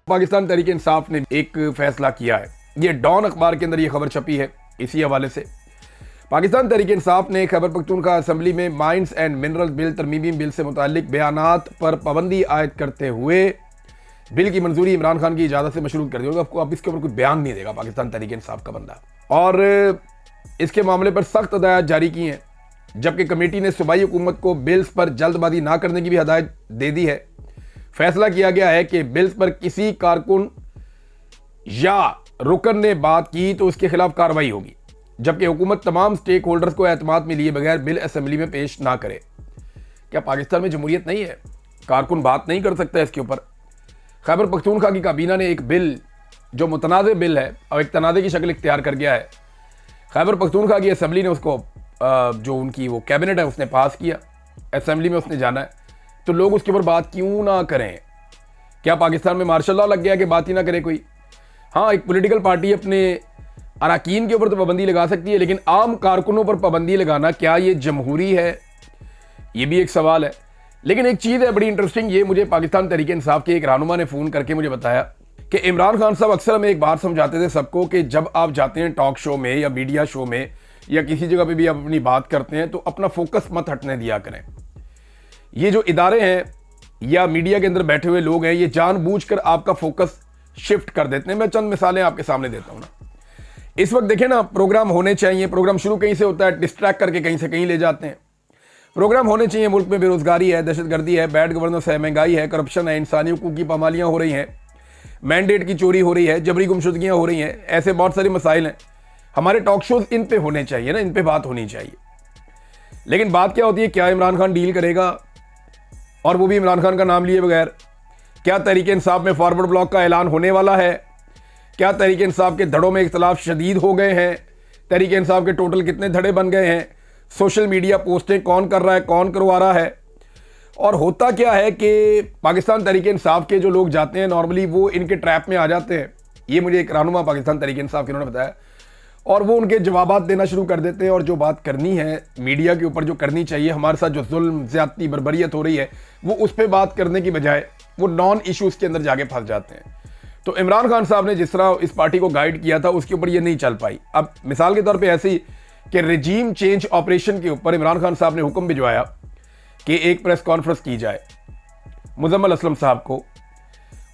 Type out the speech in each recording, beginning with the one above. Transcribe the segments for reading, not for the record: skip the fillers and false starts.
पाकिस्तान तहरीक इंसाफ ने एक फैसला किया है। ये डॉन अखबार के अंदर ये खबर छपी है। इसी हवाले से पाकिस्तान तहरीक इंसाफ ने खैबर पख्तूनख्वा असेंबली में माइंस एंड मिनरल बिल तरमीमी बिल से मुताल्लिक बयानात पर पाबंदी आयद करते हुए बिल की मंजूरी इमरान खान की इजाज़त से मशरूत कर दी होगी। आपको अब इसके ऊपर कोई बयान नहीं देगा पाकिस्तान तहरीक इंसाफ का बंदा, और इसके मामले पर सख्त हदायत जारी की हैं। जबकि कमेटी ने सूबाई हुकूमत को बिल्स पर जल्दबाजी ना करने की भी हदायत दे दी है। फैसला किया गया है कि बिल्स पर किसी कारकुन या रुकन ने बात की तो उसके खिलाफ कार्रवाई होगी, जबकि हुकूमत तमाम स्टेक होल्डर्स को एतमाद में लिए बगैर बिल असेंबली में पेश ना करे। क्या पाकिस्तान में जमहूरियत नहीं है? कारकुन बात नहीं कर सकता इसके ऊपर? खैबर पख्तूनख्वा की काबीना ने एक बिल जो मुतनाज़ बिल है और एक तनाज़े की शक्ल इख्तियार कर गया है, खैबर पख्तूनख्वा की असेंबली ने उसको जो उनकी वो कैबिनेट है उसने पास किया, असेंबली में उसने जाना है, तो लोग उसके ऊपर बात क्यों ना करें? क्या पाकिस्तान में मार्शल लॉ लग गया कि बात ही ना करे कोई? हाँ, एक पॉलिटिकल पार्टी अपने अरकान के ऊपर तो पाबंदी लगा सकती है, लेकिन आम कारकुनों पर पाबंदी लगाना क्या ये जमहूरी है? ये भी एक सवाल है। लेकिन एक चीज़ है बड़ी इंटरेस्टिंग, ये मुझे पाकिस्तान तहरीक इंसाफ के एक रहनुमा ने फ़ोन करके मुझे बताया कि इमरान खान साहब अक्सर हमें एक बात समझाते थे सबको कि जब आप जाते हैं टॉक शो में या मीडिया शो में या किसी जगह पे भी आप अपनी बात करते हैं तो अपना फोकस मत हटने दिया करें। ये जो इदारे हैं या मीडिया के अंदर बैठे हुए लोग हैं, ये जानबूझकर आपका फोकस शिफ्ट कर देते हैं। मैं चंद मिसालें आपके सामने देता हूँ ना। इस वक्त देखें ना, प्रोग्राम होने चाहिए, प्रोग्राम शुरू कहीं से होता है, डिस्ट्रैक्ट करके कहीं से कहीं ले जाते हैं। प्रोग्राम होने चाहिए, मुल्क में बेरोजगारी है, दहशतगर्दी है, बैड गवर्नेंस है, महंगाई है, करप्शन है, इंसानी हुकूक की पामालियाँ हो रही हैं, मैंडेट की चोरी हो रही है, जबरी गुमशुदगियाँ हो रही हैं, ऐसे बहुत सारे मसाइल हैं। हमारे टॉक शोज इन पे होने चाहिए ना, इन पे बात होनी चाहिए। लेकिन बात क्या होती है, क्या इमरान खान डील करेगा, और वो भी इमरान खान का नाम लिए बगैर? क्या तहरीक इंसाफ में फॉरवर्ड ब्लॉक का ऐलान होने वाला है? क्या तहरीक इंसाफ के धड़ों में इख्तलाफ शदीद हो गए हैं? तहरीक इंसाफ के टोटल कितने धड़े बन गए हैं? सोशल मीडिया पोस्टें कौन कर रहा है, कौन करवा रहा है? और होता क्या है कि पाकिस्तान तहरीक इंसाफ के जो लोग जाते हैं नॉर्मली वो इनके ट्रैप में आ जाते हैं। ये मुझे एक रहनुमा पाकिस्तान तहरीक इंसाफ के उन्होंने बताया, और वो उनके जवाबात देना शुरू कर देते हैं, और जो बात करनी है मीडिया के ऊपर जो करनी चाहिए, हमारे साथ जो जुल्म ज़्यादती बर्बरियत हो रही है, वो उस पर बात करने की बजाय वो नॉन इश्यूज़ के अंदर जाके फंस जाते हैं। तो इमरान खान साहब ने जिस तरह इस पार्टी को गाइड किया था उसके ऊपर ये नहीं चल पाई। अब मिसाल के तौर पे ऐसी कि रेजीम चेंज ऑपरेशन के ऊपर इमरान खान साहब ने हुक्म भिजवाया कि एक प्रेस कॉन्फ्रेंस की जाए मुजम्मिल असलम साहब को,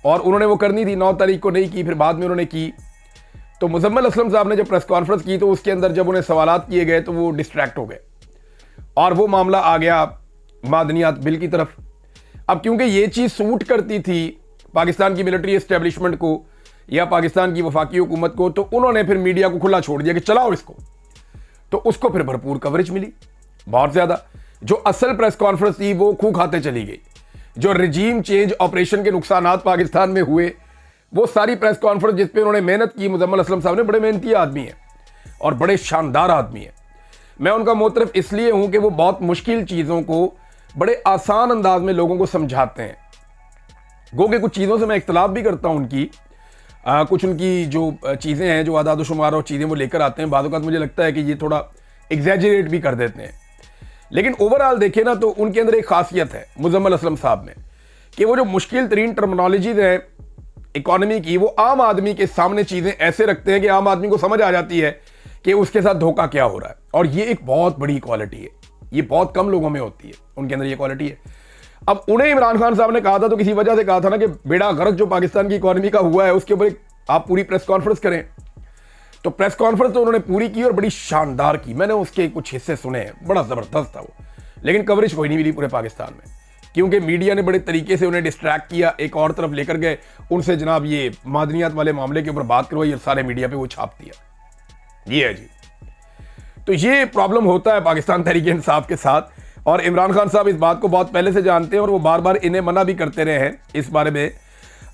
और उन्होंने वो करनी थी, 9 तारीख को नहीं की, फिर बाद में उन्होंने की। तो मुजम्मिल असलम साहब ने जब प्रेस कॉन्फ्रेंस की तो उसके अंदर जब उन्हें सवालात किए गए तो वो डिस्ट्रैक्ट हो गए और वो मामला आ गया मादनियात बिल की तरफ। अब क्योंकि ये चीज़ सूट करती थी पाकिस्तान की मिलिट्री एस्टेब्लिशमेंट को या पाकिस्तान की वफाकी हुकूमत को, तो उन्होंने फिर मीडिया को खुला छोड़ दिया कि चलाओ इसको। तो उसको फिर भरपूर कवरेज मिली, बहुत ज़्यादा। जो असल प्रेस कॉन्फ्रेंस थी वो खूह खाते चली गई। जो रजीम चेंज ऑपरेशन के नुकसानात पाकिस्तान में हुए, वो सारी प्रेस कॉन्फ्रेंस जिस पे उन्होंने मेहनत की, मुजम्मिल असलम साहब ने बड़े मेहनती आदमी हैं और बड़े शानदार आदमी हैं। मैं उनका मोतरफ इसलिए हूँ कि वो बहुत मुश्किल चीज़ों को बड़े आसान अंदाज में लोगों को समझाते हैं। गो के कुछ चीज़ों से मैं इख्तलाफ भी करता हूँ उनकी, कुछ उनकी जो चीज़ें हैं, जो आदाद शुमार और चीज़ें वो लेकर आते हैं, बाद वक़्त मुझे लगता है कि ये थोड़ा एग्जैजरेट भी कर देते हैं। लेकिन ओवरऑल देखें ना तो उनके अंदर एक खासियत है मुजम्मिल असलम साहब में, कि वो जो मुश्किल तरीन टर्मिनोलॉजीज हैं इकॉनमी की, वो आम आदमी के सामने चीज़ें ऐसे रखते हैं कि आम आदमी को समझ आ जाती है कि उसके साथ धोखा क्या हो रहा है। और ये एक बहुत बड़ी क्वालिटी है, ये बहुत कम लोगों में होती है, उनके अंदर ये क्वालिटी है। अब उन्हें इमरान खान साहब ने कहा था तो किसी वजह से कहा था ना कि बेड़ा गर्क जो पाकिस्तान की इकॉनमी का हुआ है उसके ऊपर आप पूरी प्रेस कॉन्फ्रेंस करें। तो प्रेस कॉन्फ्रेंस तो उन्होंने पूरी की और बड़ी शानदार की। मैंने उसके कुछ हिस्से सुने हैं, बड़ा ज़बरदस्त था वो, लेकिन कवरेज कोई नहीं मिली पूरे पाकिस्तान में, क्योंकि मीडिया ने बड़े तरीके से उन्हें डिस्ट्रैक्ट किया, एक और तरफ लेकर गए, उनसे जनाब ये मादनियात वाले मामले के ऊपर बात करवाई और सारे मीडिया पे वो छाप दिया। ये है जी। तो ये प्रॉब्लम होता है पाकिस्तान तहरीक इंसाफ के साथ, और इमरान खान साहब इस बात को बहुत पहले से जानते हैं और वो बार बार इन्हें मना भी करते रहे हैं इस बारे में।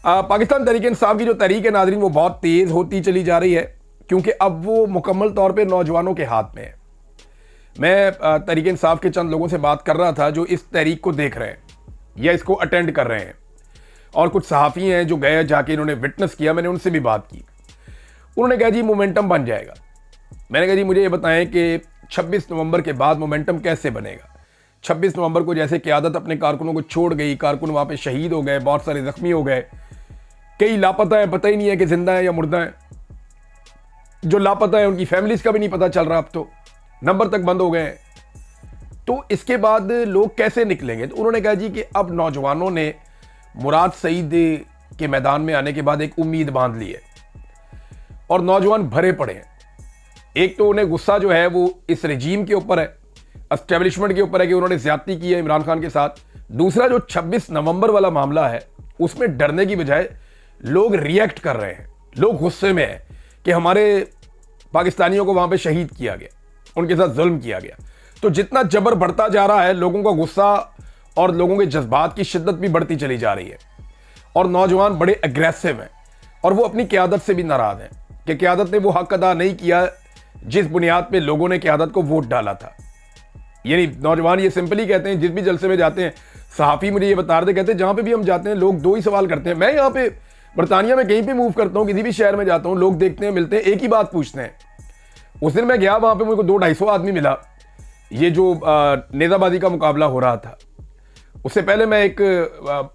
पाकिस्तान तहरीक इंसाफ की जो तहरीक है नाज़रीन, वो बहुत तेज़ होती चली जा रही है, क्योंकि अब वो मुकम्मल तौर पे नौजवानों के हाथ में है। मैं तहरीक इंसाफ के चंद लोगों से बात कर रहा था जो इस तहरीक को देख रहे हैं या इसको अटेंड कर रहे हैं, और कुछ सहाफ़ी हैं जो गए जाके इन्होंने विटनेस किया, मैंने उनसे भी बात की। उन्होंने कहा जी मोमेंटम बन जाएगा। मैंने कहा जी मुझे ये बताएं कि 26 नवंबर के बाद मोमेंटम कैसे बनेगा? 26 नवंबर को जैसे क़यादत अपने कारकुनों को छोड़ गई, कारकुन वहाँ पे शहीद हो गए, बहुत सारे ज़ख्मी हो गए, कई लापता हैं, पता ही नहीं है कि जिंदा है या मुर्दा है। जो लापता है उनकी फैमिलीज का भी नहीं पता चल रहा, अब तो नंबर तक बंद हो गए हैं। तो इसके बाद लोग कैसे निकलेंगे? तो उन्होंने कहा जी कि अब नौजवानों ने मुराद सईद के मैदान में आने के बाद एक उम्मीद बांध ली है और नौजवान भरे पड़े हैं। एक तो उन्हें गुस्सा जो है वो इस रजीम के ऊपर है, एस्टेब्लिशमेंट के ऊपर है कि उन्होंने ज्यादती की है इमरान खान के साथ। दूसरा जो 26 नवंबर वाला मामला है उसमें डरने की बजाय लोग रिएक्ट कर रहे हैं, लोग गुस्से में हैं कि हमारे पाकिस्तानियों को वहां पे शहीद किया गया, उनके साथ जुल्म किया गया। तो जितना जबर बढ़ता जा रहा है, लोगों का गुस्सा और लोगों के जज्बात की शिद्दत भी बढ़ती चली जा रही है और नौजवान बड़े अग्रेसिव हैं और वो अपनी क़यादत से भी नाराज हैं कि क़यादत ने वो हक अदा नहीं किया जिस बुनियाद पे लोगों ने क़यादत को वोट डाला था। यानी नौजवान ये सिंपली कहते हैं, जिस भी जलसे में जाते हैं, सहाफ़ी मुझे ये बता रहे कहते हैं जहां पे भी हम जाते हैं लोग दो ही सवाल करते हैं। मैं यहाँ पे बरतानिया में कहीं पे मूव करता हूँ, किसी भी शहर में जाता हूँ, लोग देखते हैं, मिलते हैं, एक ही बात पूछते हैं। उस दिन मैं गया, वहां पे मुझे 200-250 आदमी मिला। ये जो नेज़ाबाजी का मुकाबला हो रहा था, उससे पहले मैं एक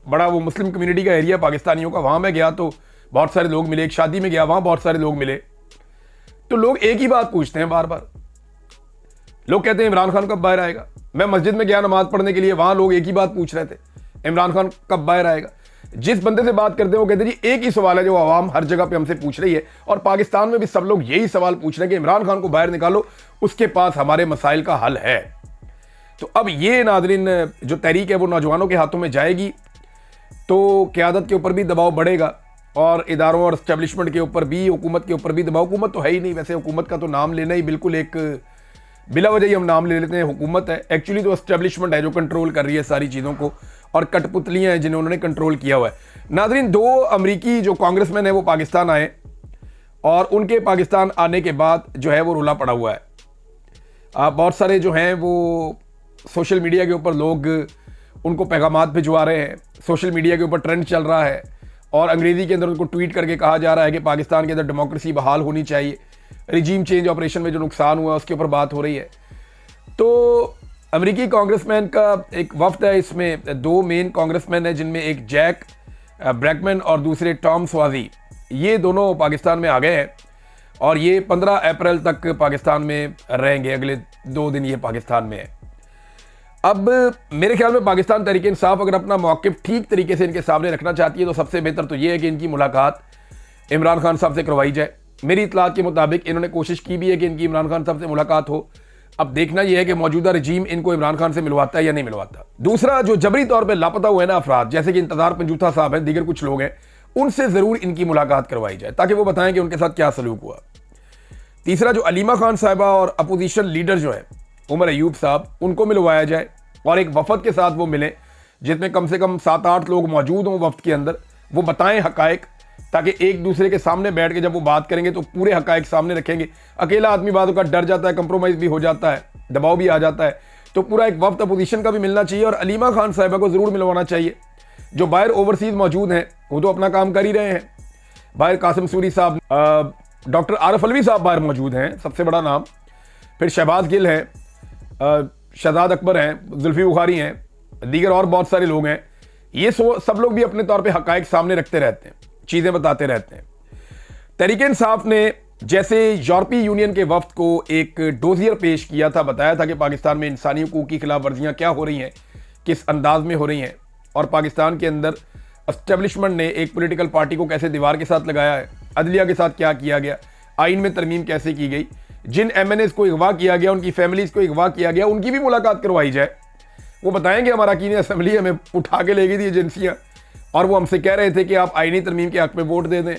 बड़ा वो मुस्लिम कम्युनिटी का एरिया पाकिस्तानियों का, वहां मैं गया तो बहुत सारे लोग मिले। एक शादी में गया, वहां बहुत सारे लोग मिले। तो लोग एक ही बात पूछते हैं बार बार। लोग कहते हैं इमरान खान कब बाहर आएगा। मैं मस्जिद में गया नमाज पढ़ने के लिए, वहां लोग एक ही बात पूछ रहे थे, इमरान खान कब बाहर आएगा। जिस बंदे से बात करते हैं वो कहते हैं जी एक ही सवाल है जो आवाम हर जगह पे हमसे पूछ रही है, और पाकिस्तान में भी सब लोग यही सवाल पूछ रहे हैं कि इमरान खान को बाहर निकालो, उसके पास हमारे मसाइल का हल है। तो अब ये नाज़रीन जो तहरीक है वो नौजवानों के हाथों में जाएगी तो क़यादत के ऊपर भी दबाव बढ़ेगा और इदारों और एस्टेब्लिशमेंट के ऊपर भी, हुकूमत के ऊपर भी दबाव। हुकूमत तो है ही नहीं, वैसे हुकूमत का तो नाम लेना ही बिल्कुल एक बिला वजह ही हम नाम ले लेते हैं हुकूमत है। एक्चुअली तो एस्टेब्लिशमेंट है जो कंट्रोल कर रही है सारी चीज़ों को, और कठपुतलियाँ हैं जिन्हें उन्होंने कंट्रोल किया हुआ है। नाज़रीन, 2 अमरीकी जो कांग्रेसमैन है वो पाकिस्तान आए और उनके पाकिस्तान आने के बाद जो है वो रुला पड़ा हुआ है। बहुत सारे जो हैं वो सोशल मीडिया के ऊपर लोग उनको पैगामात भिजवा रहे हैं, सोशल मीडिया के ऊपर ट्रेंड चल रहा है और अंग्रेज़ी के अंदर उनको ट्वीट करके कहा जा रहा है कि पाकिस्तान के अंदर डेमोक्रेसी बहाल होनी चाहिए। रिजीम चेंज ऑपरेशन में जो नुकसान हुआ उसके ऊपर बात हो रही है। तो अमेरिकी कांग्रेसमैन का एक वफ्द है, इसमें 2 मेन कांग्रेसमैन हैं जिनमें एक जैक ब्रैकमैन और दूसरे टॉम स्वाजी। ये दोनों पाकिस्तान में आ गए हैं और ये 15 अप्रैल तक पाकिस्तान में रहेंगे। अगले 2 दिन ये पाकिस्तान में है। अब मेरे ख्याल में पाकिस्तान तहरीक इंसाफ अगर अपना मौक़िफ़ ठीक तरीके से इनके सामने रखना चाहती है तो सबसे बेहतर तो ये है कि इनकी मुलाकात इमरान खान साहब से करवाई जाए। मेरी इत्तलात के मुताबिक इन्होंने कोशिश की भी है कि इनकी इमरान खान साहब से मुलाकात हो। अब देखना यह है कि मौजूदा रजीम इनको इमरान खान से मिलवाता है या नहीं मिलवाता। दूसरा, जो जबरी तौर पर लापता हुए ना अफराद, जैसे कि इंतजार पंजूथा साहब हैं, दीगर कुछ लोग हैं, उनसे ज़रूर इनकी मुलाकात करवाई जाए ताकि वो बताएं कि उनके साथ क्या सलूक हुआ। तीसरा, जो अलीमा खान साहिबा और अपोजिशन लीडर जो है उमर अयूब साहब, उनको मिलवाया जाए और एक वफद के साथ वो मिलें जिसमें कम से कम 7-8 लोग मौजूद हों वफ्द के अंदर। वो बताएं हकायक, ताकि एक दूसरे के सामने बैठ के जब वो बात करेंगे तो पूरे हकायक सामने रखेंगे। अकेला आदमी बातों का डर जाता है, कंप्रोमाइज़ भी हो जाता है, दबाव भी आ जाता है। तो पूरा एक वफ्द अपोजिशन का भी मिलना चाहिए और अलीमा खान साहिबा को ज़रूर मिलवाना चाहिए। जो बाहर ओवरसीज़ मौजूद हैं वो तो अपना काम कर ही रहे हैं। बाहर कासिम सूरी साहब, डॉक्टर आरफ अलवी साहब बाहर मौजूद हैं, सबसे बड़ा नाम। फिर शहबाज गिल हैं, शहजाद अकबर हैं, जुल्फी बुखारी हैं, दीगर और बहुत सारे लोग हैं। ये सब लोग भी अपने तौर पे हकायक सामने रखते रहते हैं, चीज़ें बताते रहते हैं। तहरीक इंसाफ ने जैसे यूरोपीय यूनियन के वफ्द को एक डोजियर पेश किया था, बताया था कि पाकिस्तान में इंसानी हकूक़ की खिलाफ वर्जियाँ क्या हो रही हैं, किस अंदाज में हो रही हैं, और पाकिस्तान के अंदर एस्टेब्लिशमेंट ने एक पॉलिटिकल पार्टी को कैसे दीवार के साथ लगाया है, अदलिया के साथ क्या किया गया, आइन में तरमीम कैसे की गई, जिन MNAs को अगवा किया गया, उनकी फैमिलीज़ को अगवा किया गया, उनकी भी मुलाकात करवाई जाए। वो बताएंगे हमारा अरकान असम्बली हमें उठा के ले गई थी एजेंसियाँ और वो हमसे कह रहे थे कि आप आइनी तरमीम के हक़ में वोट दे दें।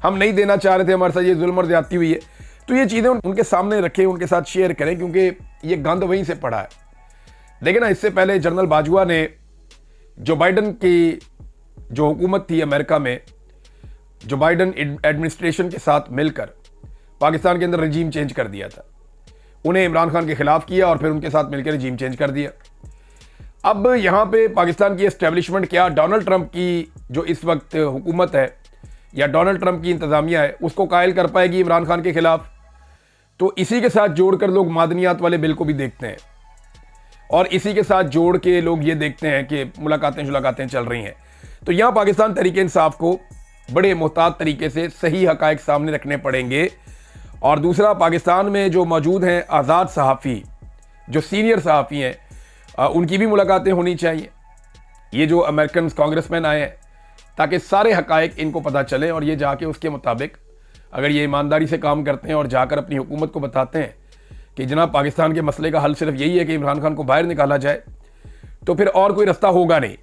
हम नहीं देना चाह रहे थे, हमारे साथ ये जुल्म और ज़्यादती हुई है। तो ये चीज़ें उनके सामने रखें, उनके साथ शेयर करें, क्योंकि ये गंद वहीं से पड़ा है। लेकिन इससे पहले जनरल बाजवा ने जो बाइडन की जो हुकूमत थी अमेरिका में, जो बाइडन एडमिनिस्ट्रेशन के साथ मिलकर पाकिस्तान के अंदर रजीम चेंज कर दिया था। उन्हें इमरान खान के खिलाफ किया और फिर उनके साथ मिलकर रजीम चेंज कर दिया। अब यहाँ पे पाकिस्तान की एस्टेब्लिशमेंट क्या डोनाल्ड ट्रंप की जो इस वक्त हुकूमत है या डोनाल्ड ट्रंप की इंतज़ामिया है उसको कायल कर पाएगी इमरान खान के खिलाफ? तो इसी के साथ जोड़कर लोग मादनियात वाले बिल को भी देखते हैं और इसी के साथ जोड़ के लोग ये देखते हैं कि मुलाकातें चल रही हैं। तो यहाँ पाकिस्तान तहरीक इंसाफ को बड़े मोहतात तरीके से सही हकायक सामने रखने पड़ेंगे। और दूसरा, पाकिस्तान में जो मौजूद हैं आज़ाद सहाफ़ी, जो सीनियर सहाफ़ी हैं, उनकी भी मुलाकातें होनी चाहिए। ये जो अमेरिकन कांग्रेसमैन आए हैं, ताकि सारे हकायक इनको पता चले और ये जाके उसके मुताबिक अगर ये ईमानदारी से काम करते हैं और जाकर अपनी हुकूमत को बताते हैं कि जनाब पाकिस्तान के मसले का हल सिर्फ यही है कि इमरान खान को बाहर निकाला जाए, तो फिर और कोई रास्ता होगा नहीं।